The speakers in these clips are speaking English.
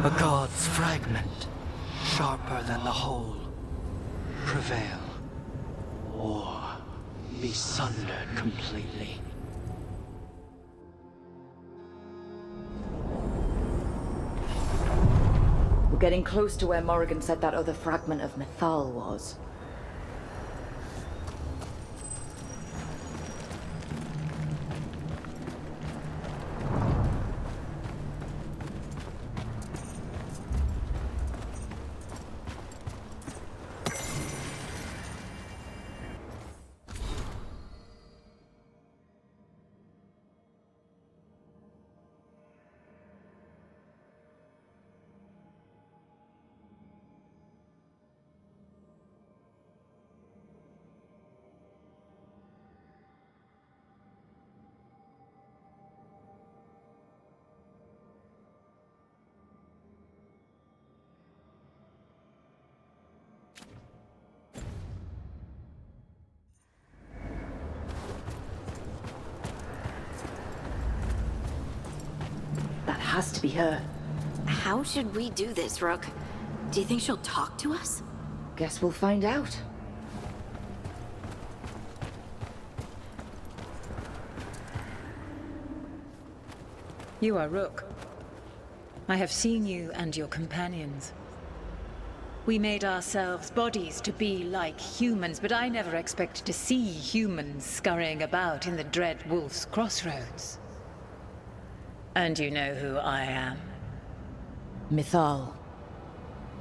A god's fragment, sharper than the whole. Prevail, or be sundered completely. We're getting close to where Morrigan said that other fragment of Mythal was. That has to be her. How should we do this, Rook? Do you think she'll talk to us? Guess we'll find out. You are Rook. I have seen you and your companions. We made ourselves bodies to be like humans, but I never expected to see humans scurrying about in the Dread Wolf's crossroads. And you know who I am. Mythal.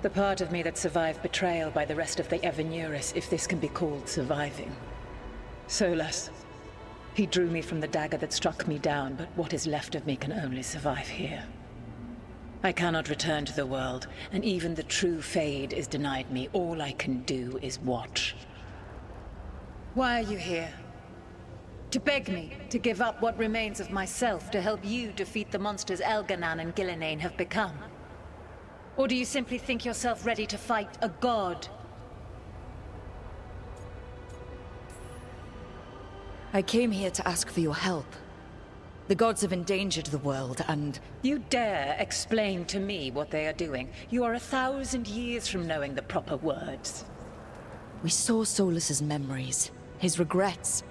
The part of me that survived betrayal by the rest of the Evanuris, if this can be called surviving. Solus. He drew me from the dagger that struck me down, but what is left of me can only survive here. I cannot return to the world, and even the true Fade is denied me. All I can do is watch. Why are you here? To beg me to give up what remains of myself to help you defeat the monsters Elganan and Gillenane have become? Or do you simply think yourself ready to fight a god? I came here to ask for your help. The gods have endangered the world, and... You dare explain to me what they are doing? You are 1,000 years from knowing the proper words. We saw Solus's memories, his regrets.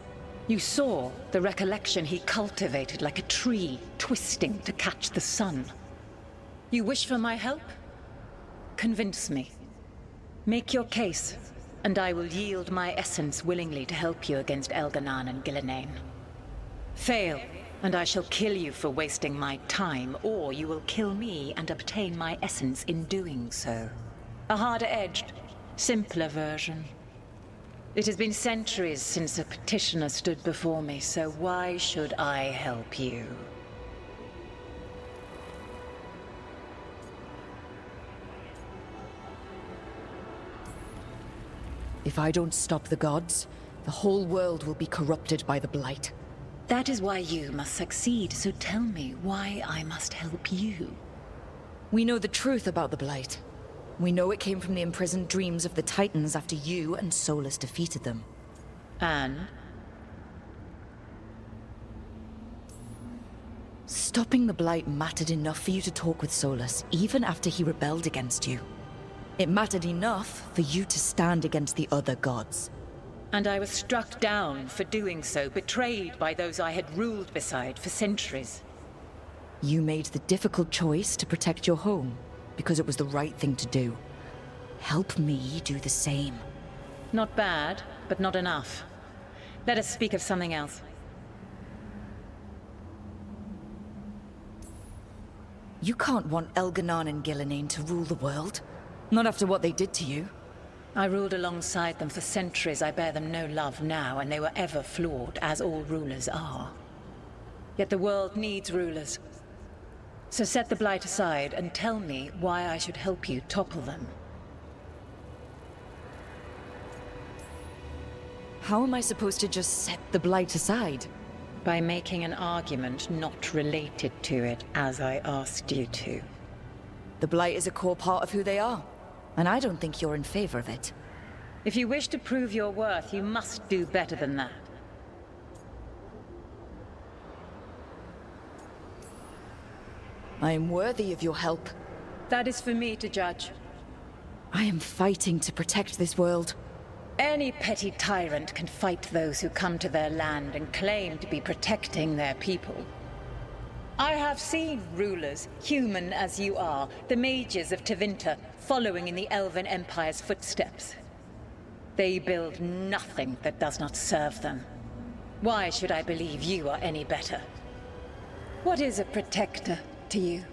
You saw the recollection he cultivated like a tree, twisting to catch the sun. You wish for my help? Convince me. Make your case, and I will yield my essence willingly to help you against Elganan and Gillenane. Fail, and I shall kill you for wasting my time, or you will kill me and obtain my essence in doing so. A harder-edged, simpler version. It has been centuries since a petitioner stood before me, so why should I help you? If I don't stop the gods, the whole world will be corrupted by the Blight. That is why you must succeed, so tell me why I must help you. We know the truth about the Blight. We know it came from the imprisoned dreams of the Titans after you and Solus defeated them. And? Stopping the Blight mattered enough for you to talk with Solus, even after he rebelled against you. It mattered enough for you to stand against the other gods. And I was struck down for doing so, betrayed by those I had ruled beside for centuries. You made the difficult choice to protect your home, because it was the right thing to do. Help me do the same. Not bad, but not enough. Let us speak of something else. You can't want Elganan and Gillenane to rule the world. Not after what they did to you. I ruled alongside them for centuries. I bear them no love now, and they were ever flawed, as all rulers are. Yet the world needs rulers. So set the Blight aside and tell me why I should help you topple them. How am I supposed to just set the Blight aside? By making an argument not related to it, as I asked you to. The Blight is a core part of who they are, and I don't think you're in favor of it. If you wish to prove your worth, you must do better than that. I am worthy of your help. That is for me to judge. I am fighting to protect this world. Any petty tyrant can fight those who come to their land and claim to be protecting their people. I have seen rulers, human as you are, the mages of Tevinter, following in the Elven Empire's footsteps. They build nothing that does not serve them. Why should I believe you are any better? What is a protector to you?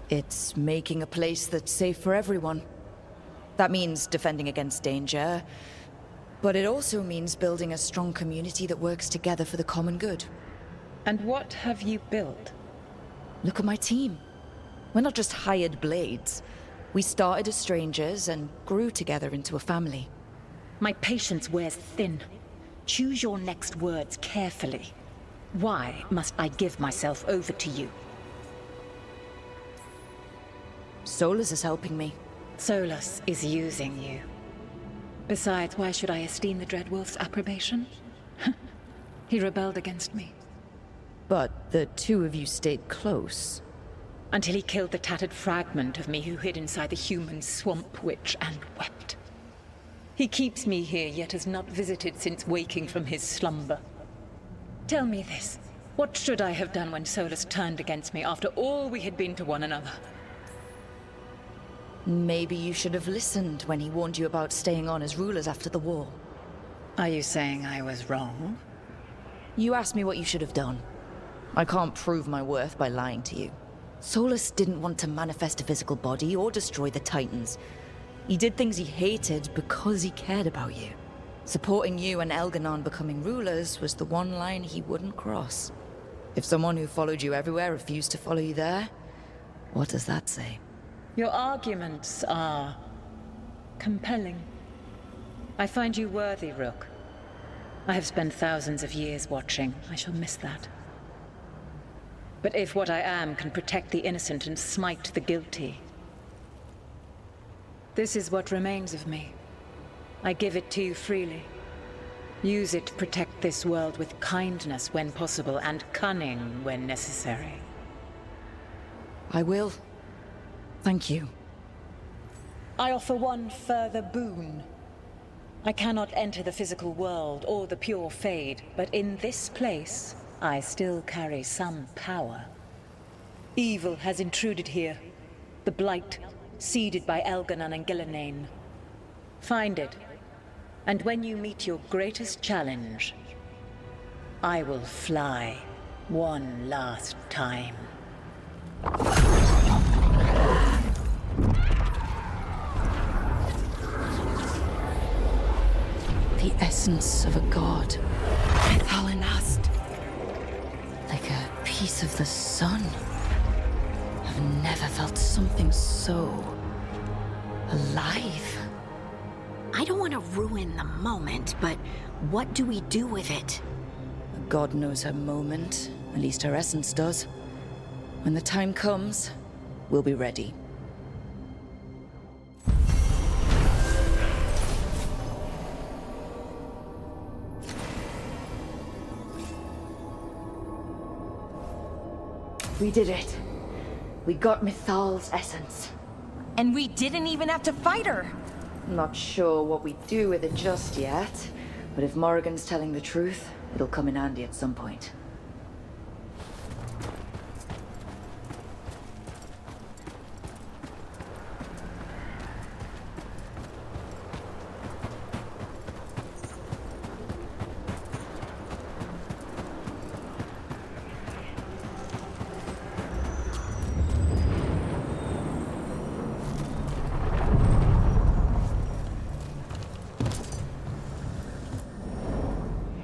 It's making a place that's safe for everyone. That means defending against danger, but it also means building a strong community that works together for the common good. And what have you built? Look at my team. We're not just hired blades. We started as strangers and grew together into a family. My patience wears thin. Choose your next words carefully. Why must I give myself over to you? Solus is helping me. Solus is using you. Besides, why should I esteem the Dreadwolf's approbation? He rebelled against me. But the two of you stayed close. Until he killed the tattered fragment of me who hid inside the human swamp witch and wept. He keeps me here, yet has not visited since waking from his slumber. Tell me this. What should I have done when Solus turned against me after all we had been to one another? Maybe you should have listened when he warned you about staying on as rulers after the war. Are you saying I was wrong? You asked me what you should have done. I can't prove my worth by lying to you. Solus didn't want to manifest a physical body or destroy the Titans. He did things he hated because he cared about you. Supporting you and Elganon becoming rulers was the one line he wouldn't cross. If someone who followed you everywhere refused to follow you there, what does that say? Your arguments are compelling. I find you worthy, Rook. I have spent thousands of years watching. I shall miss that. But if what I am can protect the innocent and smite the guilty, this is what remains of me. I give it to you freely. Use it to protect this world with kindness when possible and cunning when necessary. I will. Thank you. I offer one further boon. I cannot enter the physical world or the pure Fade, but in this place, I still carry some power. Evil has intruded here. The Blight, seeded by Elganon and Gillenane. Find it, and when you meet your greatest challenge, I will fly one last time. The essence of a god. Alanast. Like a piece of the sun. I've never felt something so alive. I don't want to ruin the moment, but what do we do with it? God knows her moment. At least her essence does. When the time comes, we'll be ready. We did it. We got Mythal's essence. And we didn't even have to fight her! Not sure what we do with it just yet, but if Morrigan's telling the truth, it'll come in handy at some point.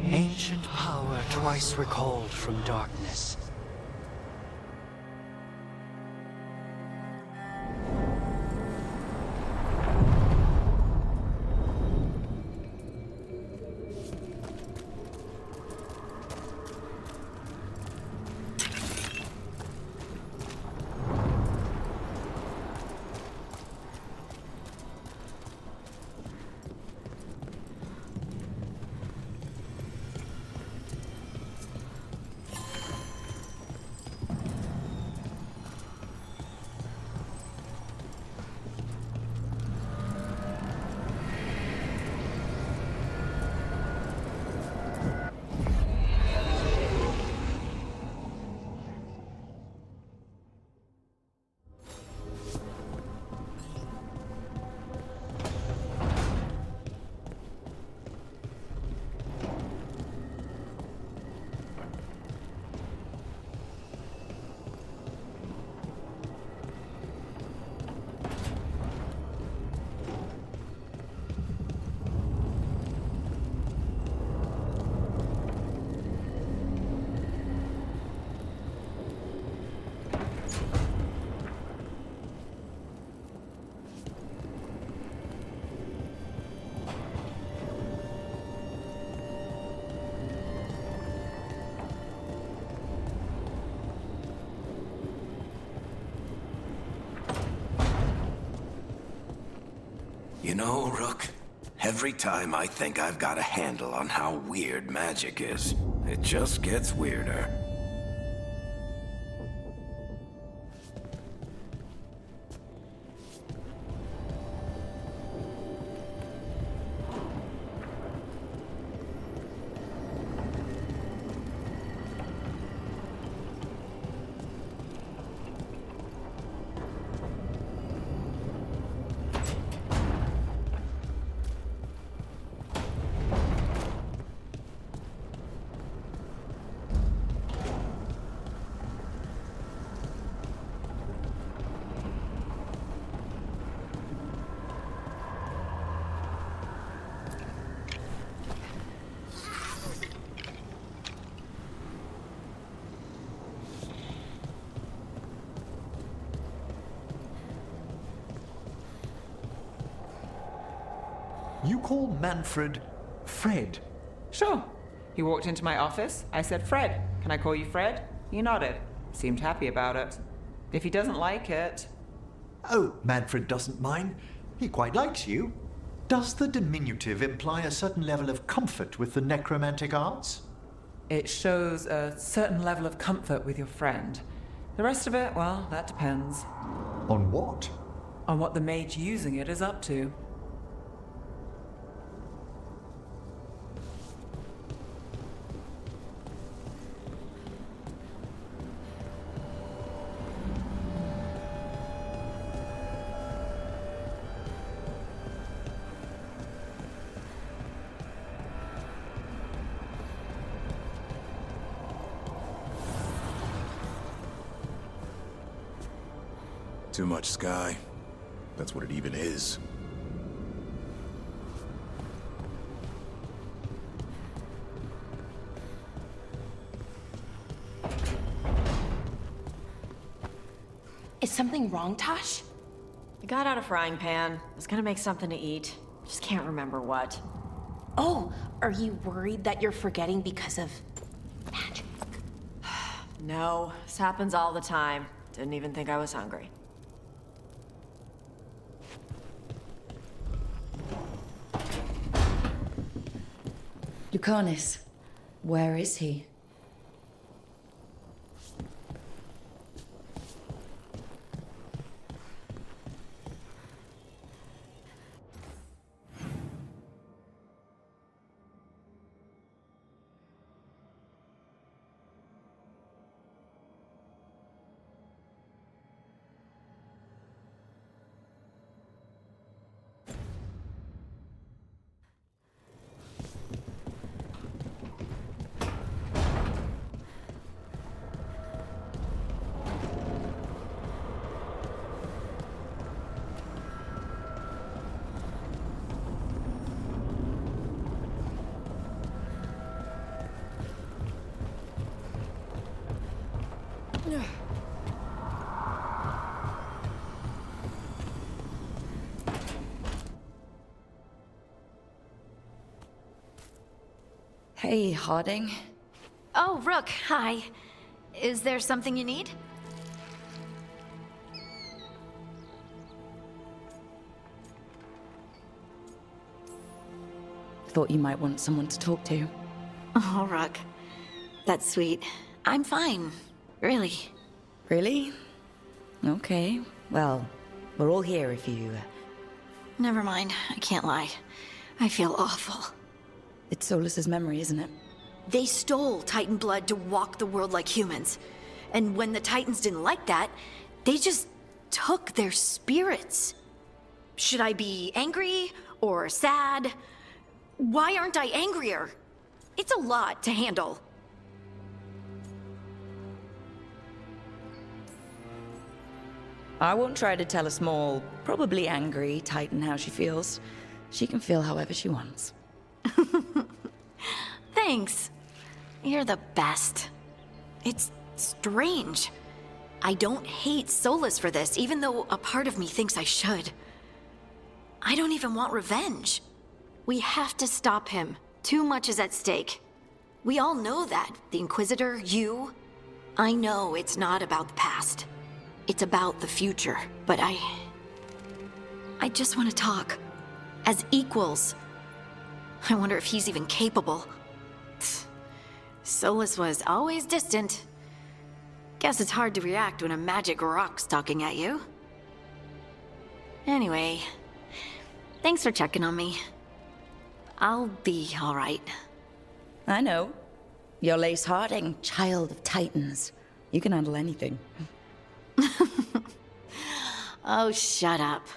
Ancient power twice recalled from darkness. You know, Rook, every time I think I've got a handle on how weird magic is, it just gets weirder. You call Manfred Fred? Sure. He walked into my office. I said, Fred, can I call you Fred? He nodded. Seemed happy about it. If he doesn't like it... Oh, Manfred doesn't mind. He quite likes you. Does the diminutive imply a certain level of comfort with the necromantic arts? It shows a certain level of comfort with your friend. The rest of it, well, that depends. On what? On what the mage using it is up to. Too much sky. That's what it even is. Is something wrong, Tosh? I got out a frying pan. I was gonna make something to eat. Just can't remember what. Oh, are you worried that you're forgetting because of magic? No, this happens all the time. Didn't even think I was hungry. Lucanis, where is he? Hey, Harding. Oh, Rook, hi. Is there something you need? Thought you might want someone to talk to. Oh, Rook. That's sweet. I'm fine. Really. Really? Okay. Well, we're all here if you... Never mind. I can't lie. I feel awful. It's Solus's memory, isn't it? They stole Titan blood to walk the world like humans. And when the Titans didn't like that, they just took their spirits. Should I be angry or sad? Why aren't I angrier? It's a lot to handle. I won't try to tell a small, probably angry Titan how she feels. She can feel however she wants. Thanks. You're the best. It's strange. I don't hate Solus for this, even though a part of me thinks I should. I don't even want revenge. We have to stop him. Too much is at stake. We all know that. The Inquisitor, you. I know it's not about the past. It's about the future. But I just want to talk. as equals. I wonder if he's even capable. Solus was always distant. Guess it's hard to react when a magic rock's talking at you. Anyway, thanks for checking on me. I'll be alright. I know. You're Lace Harding, child of Titans. You can handle anything. Oh, shut up.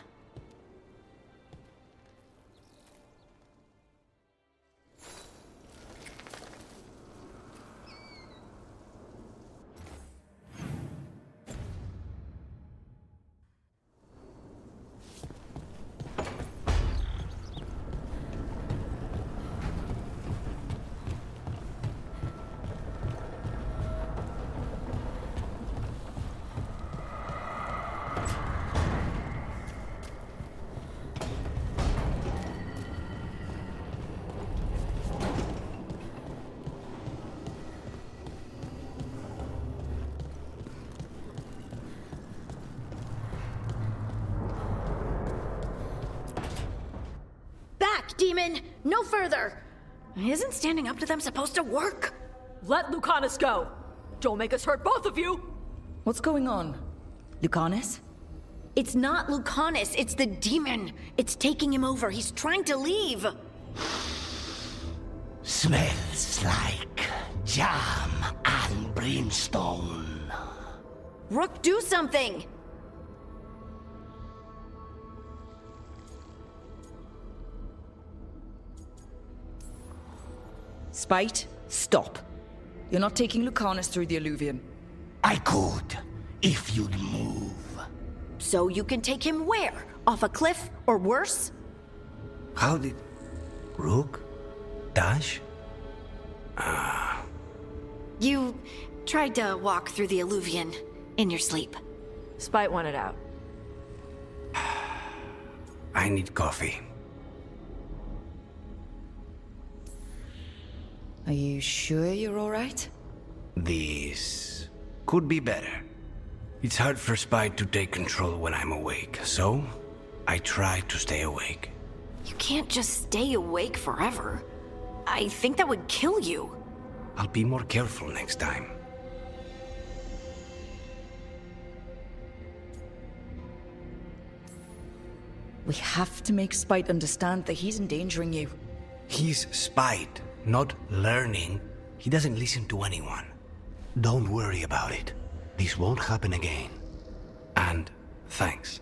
Demon, no further! Isn't standing up to them supposed to work? Let Lucanus go! Don't make us hurt both of you! What's going on? Lucanus? It's not Lucanus, it's the demon. It's taking him over. He's trying to leave. Smells like jam and brimstone. Rook, do something! Spite, stop. You're not taking Lucanus through the Alluvion. I could, if you'd move. So you can take him where? Off a cliff, or worse? How did... Rook? Dash? You tried to walk through the Alluvion in your sleep. Spite wanted out. I need coffee. Are you sure you're alright? This could be better. It's hard for Spite to take control when I'm awake, so I try to stay awake. You can't just stay awake forever. I think that would kill you. I'll be more careful next time. We have to make Spite understand that he's endangering you. He's Spite, not learning. He doesn't listen to anyone. Don't worry about it. This won't happen again. And thanks.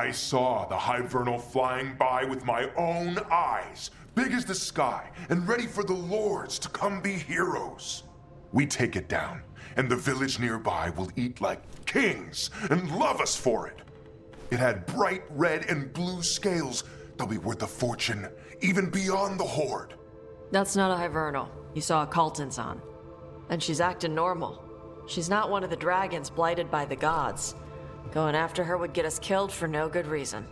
I saw the Hivernal flying by with my own eyes, big as the sky, and ready for the lords to come be heroes. We take it down, and the village nearby will eat like kings and love us for it. It had bright red and blue scales. They'll be worth a fortune, even beyond the Horde. That's not a Hivernal. You saw a Calton's on. And she's acting normal. She's not one of the dragons blighted by the gods. Going after her would get us killed for no good reason.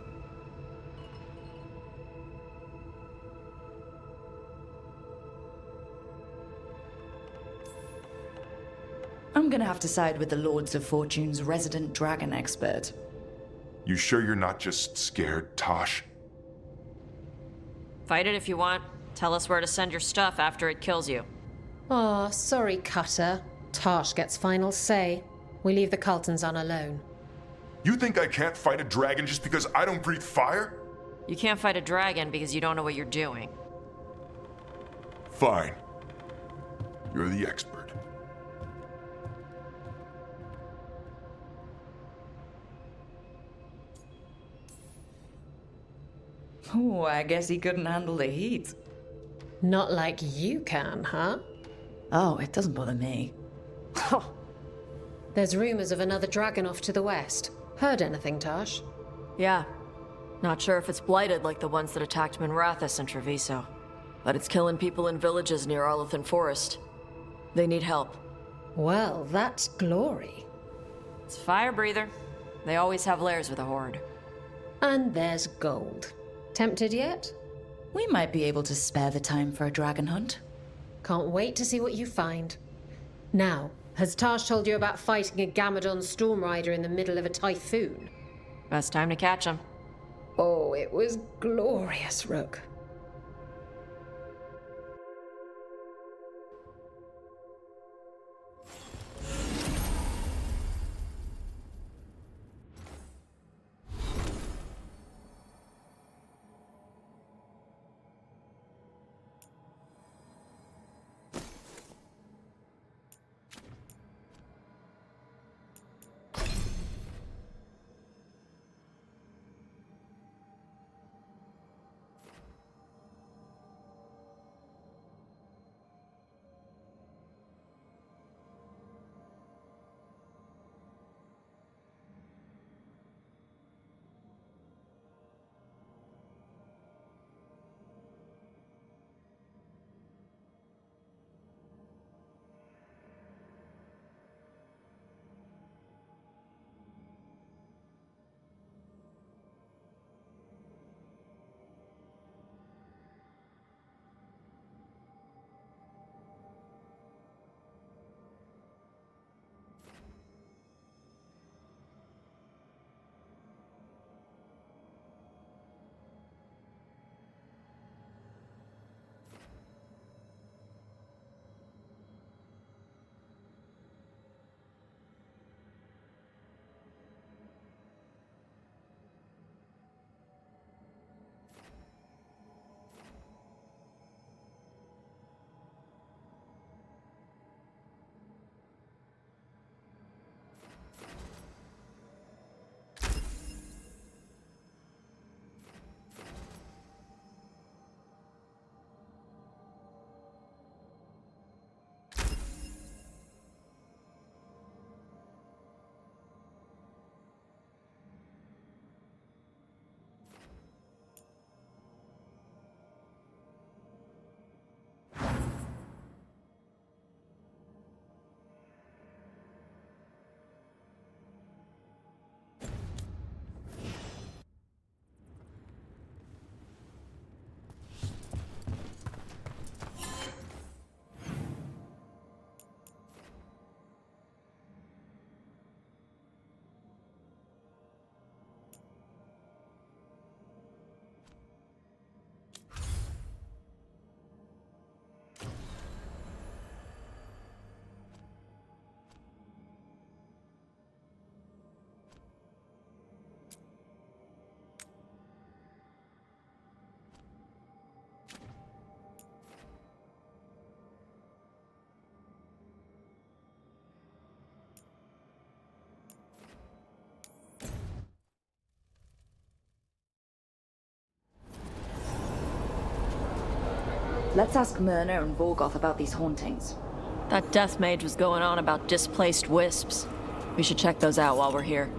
I'm gonna have to side with the Lords of Fortune's resident dragon expert. You sure you're not just scared, Tosh? Fight it if you want. Tell us where to send your stuff after it kills you. Aw, sorry, Cutter. Tosh gets final say. We leave the Cultons on alone. You think I can't fight a dragon just because I don't breathe fire? You can't fight a dragon because you don't know what you're doing. Fine. You're the expert. Oh, I guess he couldn't handle the heat. Not like you can, huh? Oh, it doesn't bother me. There's rumors of another dragon off to the west. Heard anything, Tosh? Yeah. Not sure if it's blighted like the ones that attacked Minrathous and Treviso. But it's killing people in villages near Arlethan Forest. They need help. Well, that's glory. It's a fire breather. They always have lairs with a horde. And there's gold. Tempted yet? We might be able to spare the time for a dragon hunt. Can't wait to see what you find. Now, has Tosh told you about fighting a Gamadon Stormrider in the middle of a typhoon? Best time to catch him. Oh, it was glorious, Rook. Let's ask Myrna and Vorgoth about these hauntings. That death mage was going on about displaced wisps. We should check those out while we're here.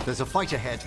There's a fight ahead.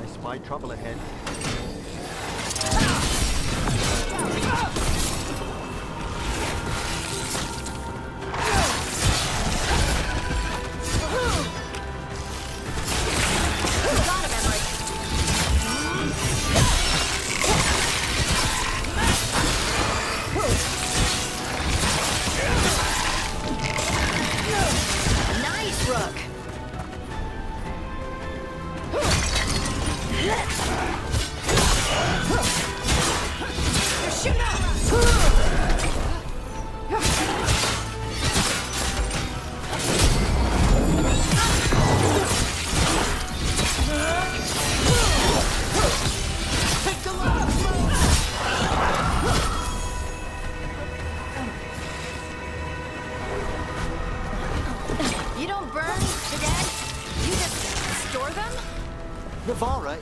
I spy trouble ahead.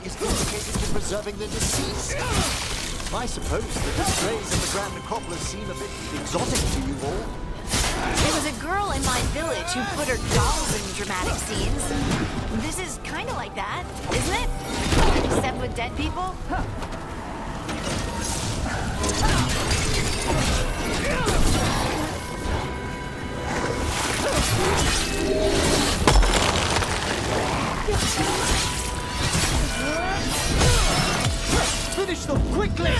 Is dedicated to preserving the deceased. I suppose the displays in the Grand Necropolis seem a bit exotic to you all. There was a girl in my village who put her dolls in dramatic scenes. This is kind of like that, isn't it? Except with dead people. Finish them quickly!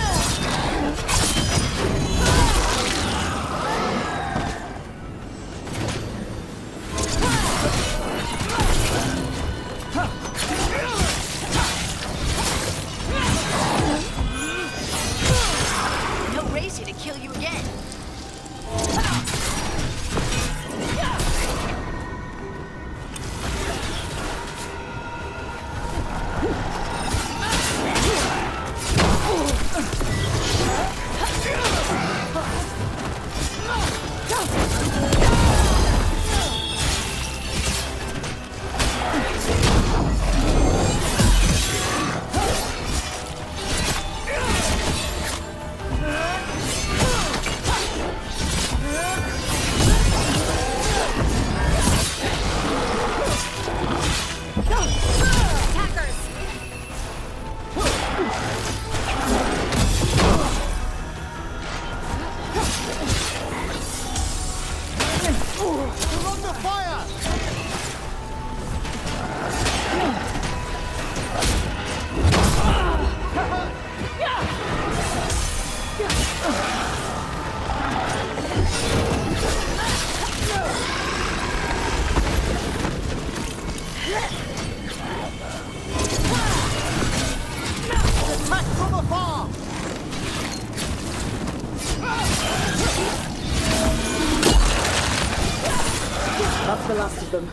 That's the last of them.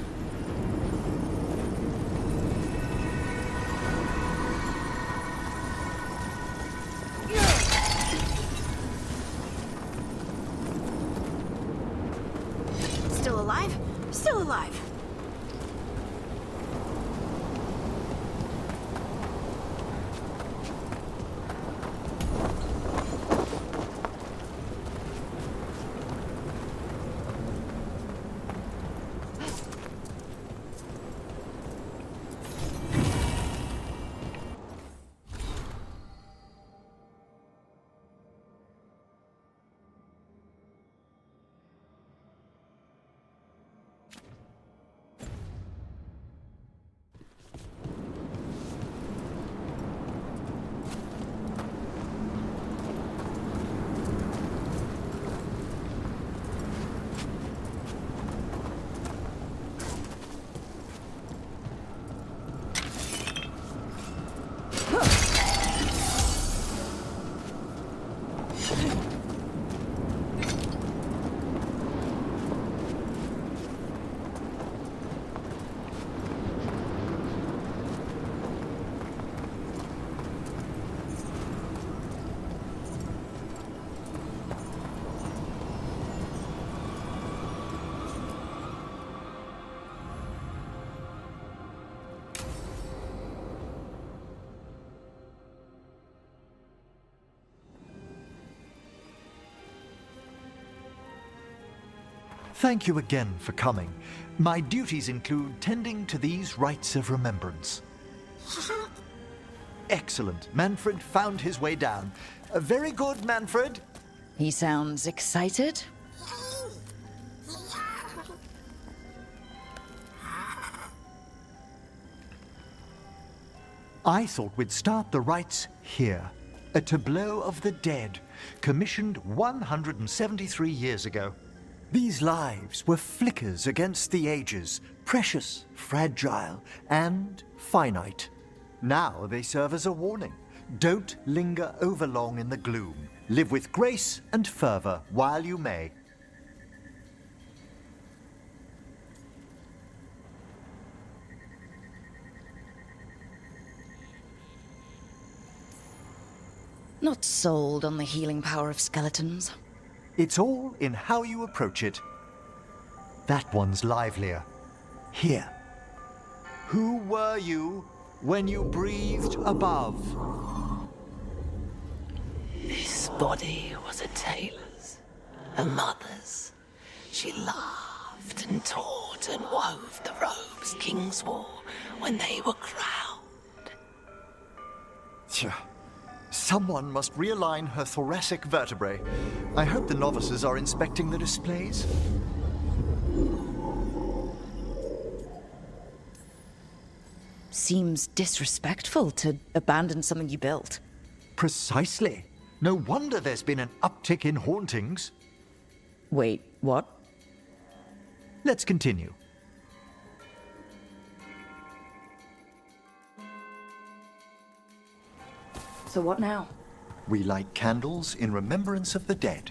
Still alive? Still alive. Thank you again for coming. My duties include tending to these rites of remembrance. Excellent. Manfred found his way down. Very good, Manfred. He sounds excited. I thought we'd start the rites here. A tableau of the dead, commissioned 173 years ago. These lives were flickers against the ages, precious, fragile, and finite. Now they serve as a warning. Don't linger overlong in the gloom. Live with grace and fervor while you may. Not sold on the healing power of skeletons. It's all in how you approach it. That one's livelier. Here. Who were you when you breathed above? This body was a tailor's, a mother's. She laughed and taught and wove the robes kings wore when they were crowned. Tja. Someone must realign her thoracic vertebrae. I hope the novices are inspecting the displays. Seems disrespectful to abandon something you built. Precisely. No wonder there's been an uptick in hauntings. Wait, what? Let's continue. So what now? We light candles in remembrance of the dead.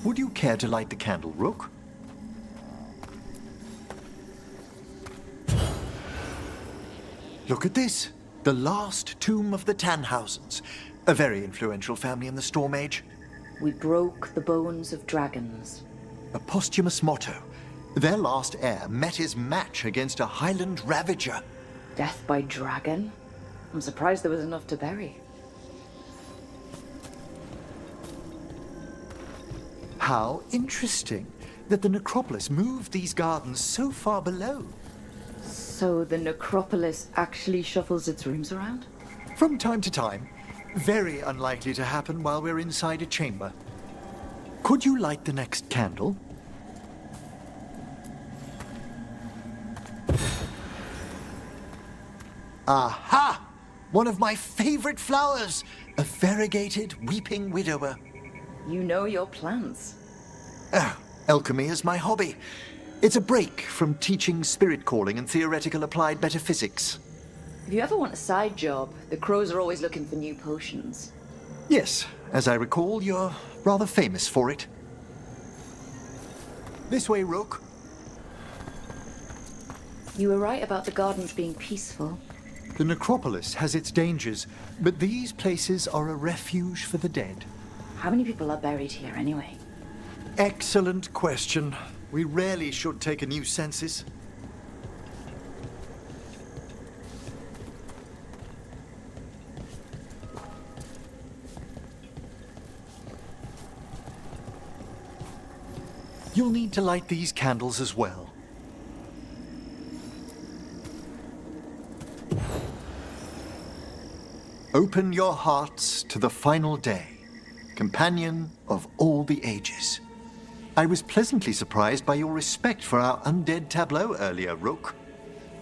Would you care to light the candle, Rook? Look at this. The last tomb of the Tannhausens. A very influential family in the Storm Age. We broke the bones of dragons. A posthumous motto. Their last heir met his match against a Highland Ravager. Death by dragon? I'm surprised there was enough to bury. How interesting that the necropolis moved these gardens so far below. So the necropolis actually shuffles its rooms around? From time to time. Very unlikely to happen while we're inside a chamber. Could you light the next candle? Aha! One of my favorite flowers! A variegated weeping widower. You know your plants. Alchemy is my hobby. It's a break from teaching spirit calling and theoretical applied metaphysics. If you ever want a side job, the crows are always looking for new potions. Yes, as I recall, you're rather famous for it. This way, Rook. You were right about the gardens being peaceful. The necropolis has its dangers, but these places are a refuge for the dead. How many people are buried here anyway? Excellent question. We rarely should take a new census. You'll need to light these candles as well. Open your hearts to the final day, companion of all the ages. I was pleasantly surprised by your respect for our undead tableau earlier, Rook.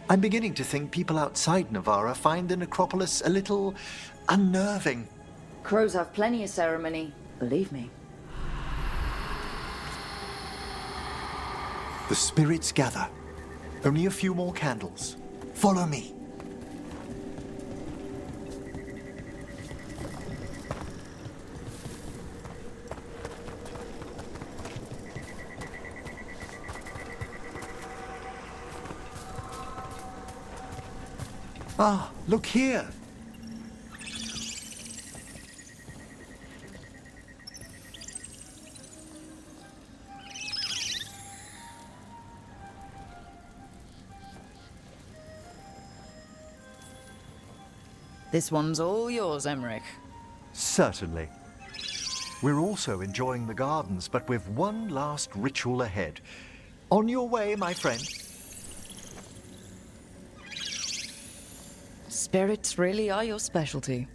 I'm beginning to think people outside Navarra find the necropolis a little unnerving. Crows have plenty of ceremony, believe me. The spirits gather. Only a few more candles. Follow me. Ah, look here. This one's all yours, Emmerich. Certainly. We're also enjoying the gardens, but with one last ritual ahead. On your way, my friend. Spirits really are your specialty.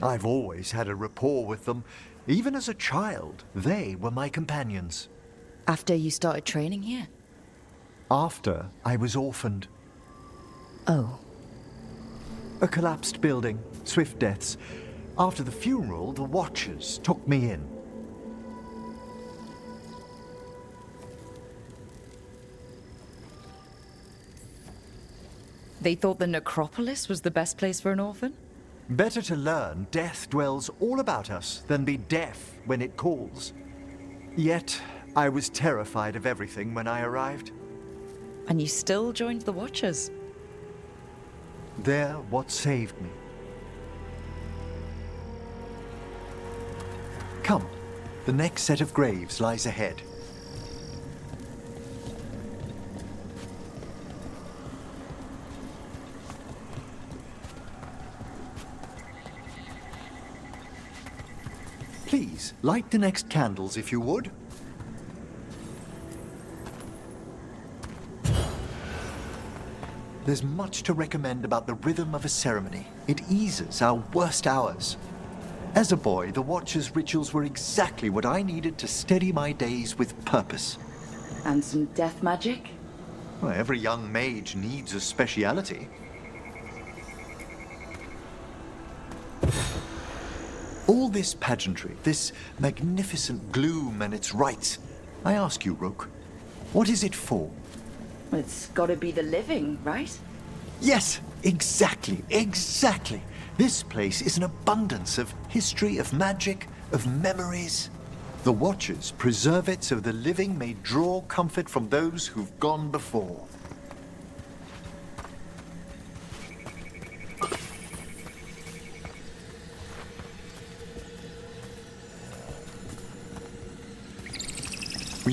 I've always had a rapport with them. Even as a child, they were my companions. After you started training here? After I was orphaned. Oh. A collapsed building, swift deaths. After the funeral, the Watchers took me in. They thought the necropolis was the best place for an orphan? Better to learn death dwells all about us than be deaf when it calls. Yet, I was terrified of everything when I arrived. And you still joined the Watchers? They're what saved me. Come, the next set of graves lies ahead. Please, light the next candles if you would. There's much to recommend about the rhythm of a ceremony. It eases our worst hours. As a boy, the Watcher's rituals were exactly what I needed to steady my days with purpose. And some death magic? Well, every young mage needs a speciality. All this pageantry, this magnificent gloom and its rites, I ask you, Rook, what is it for? It's gotta be the living, right? Yes, exactly. This place is an abundance of history, of magic, of memories. The Watchers preserve it so the living may draw comfort from those who've gone before.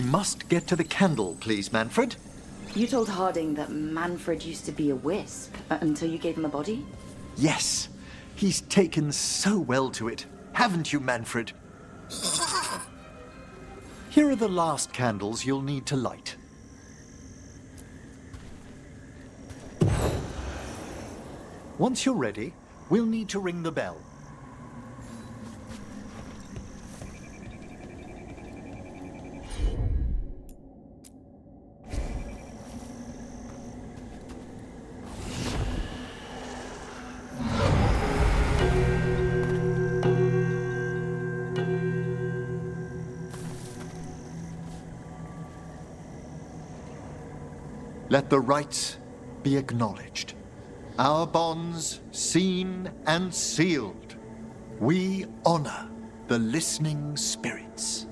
We must get to the candle, please, Manfred. You told Harding that Manfred used to be a wisp until you gave him a body? Yes. He's taken so well to it. Haven't you, Manfred? Here are the last candles you'll need to light. Once you're ready, we'll need to ring the bell. Let the rites be acknowledged. Our bonds seen and sealed. We honor the listening spirits.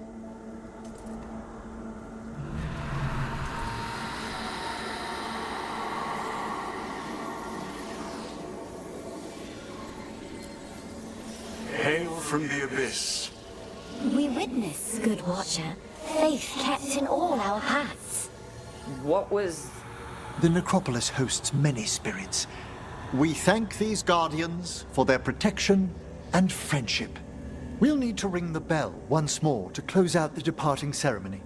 Hail from the abyss. We witness, good watcher, faith kept in all our paths. What was... The necropolis hosts many spirits. We thank these guardians for their protection and friendship. We'll need to ring the bell once more to close out the departing ceremony.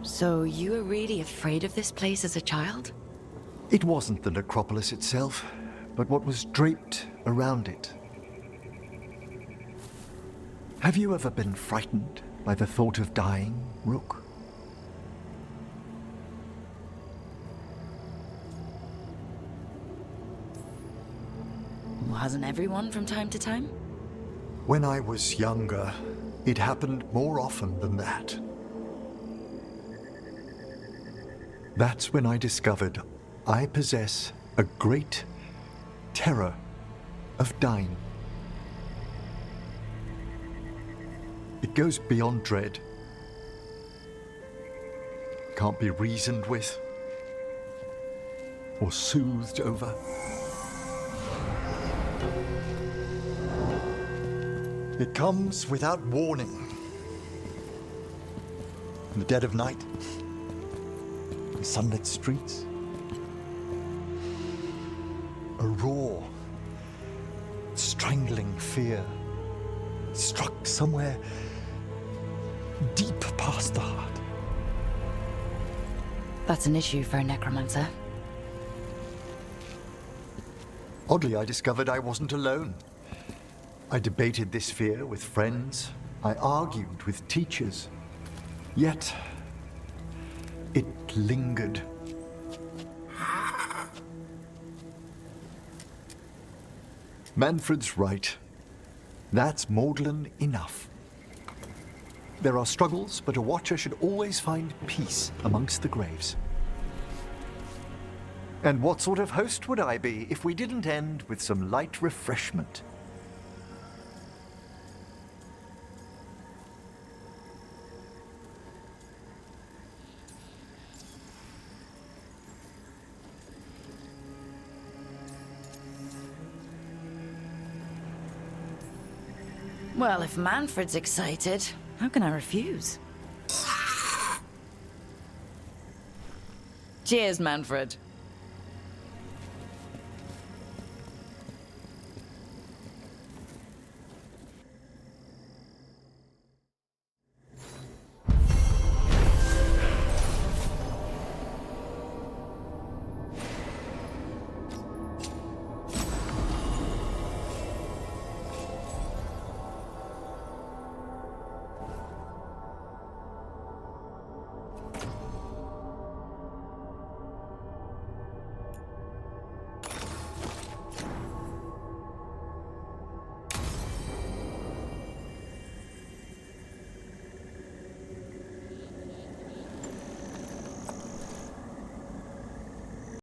So you were really afraid of this place as a child? It wasn't the necropolis itself, but what was draped around it. Have you ever been frightened by the thought of dying, Rook? Hasn't everyone from time to time? When I was younger, it happened more often than that. That's when I discovered I possess a great terror of dying. It goes beyond dread. Can't be reasoned with or soothed over. It comes without warning. In the dead of night, in sunlit streets, a raw, strangling fear struck somewhere deep past the heart. That's an issue for a necromancer. Oddly, I discovered I wasn't alone. I debated this fear with friends. I argued with teachers. Yet, it lingered. Manfred's right. That's maudlin enough. There are struggles, but a watcher should always find peace amongst the graves. And what sort of host would I be if we didn't end with some light refreshment? Well, if Manfred's excited, how can I refuse? Cheers, Manfred.